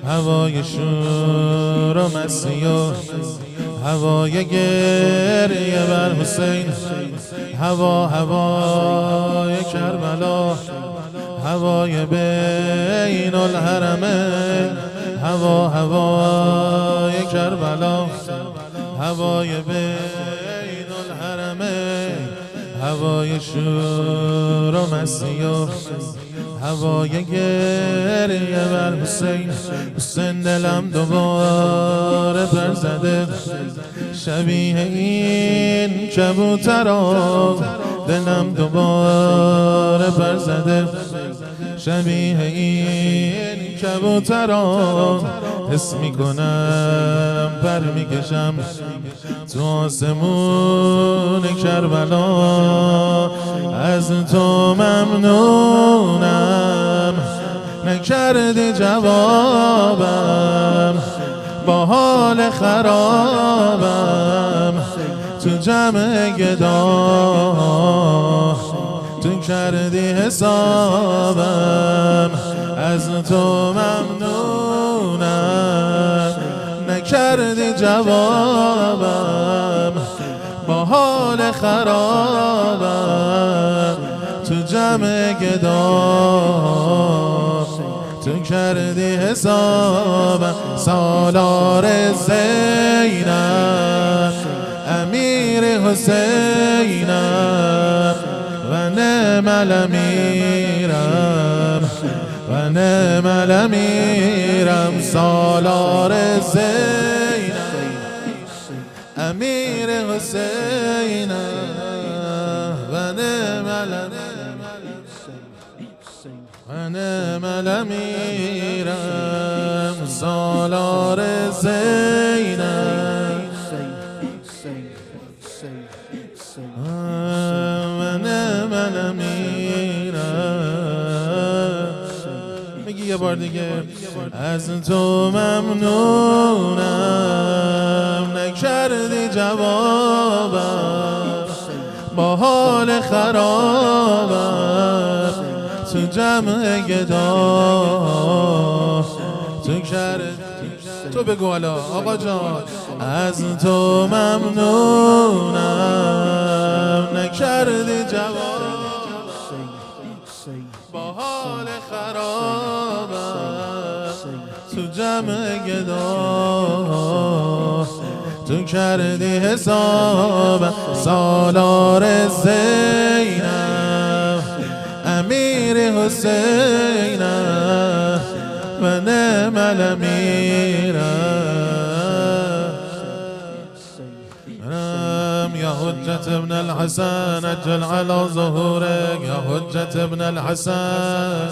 هوای شور و مستی و هوای گریه بر حسین، هوای کربلا، هوای بین الحرمین، هوای کربلا، هوای بین الحرمین، هوای شور و مستی و هوای گریه بر حسین. حسین دلم دوباره پر زده شبیه این کبوترا، دلم دوباره پر زده شبیه این کبوترا. حس میکنم پر میکشم تو آسمون کربلا، از تو ممنونم نکردی جوابم، با حال خرابم تو جمع گدا تو کردی حسابم، از تو ممنونم نکردی جوابم، با حال خرابم تو جمع گدا تو کردی حسابم. سالار زینب امیر حسینم و نعم الامیرم و نعم الامیرم. سالار زینب امیر حسینم و نعم الامیرم و نعم الامیرم. سالار زینب و نعم الامیرم. میگی یه بار دیگه. از تو ممنونم نکردی جوابم، با حال خرابم تو جمع گدا تو کردی. تو بگو حالا آقا جان. از تو ممنونم نکردی جواب، با حال خرابم تو جمع گدا تو کردی حسابم. سالار زینب امیر حسینم و نعم الامیرم. یا حجت ابن الحسن اجل على ظهورك، یا حجت ابن الحسن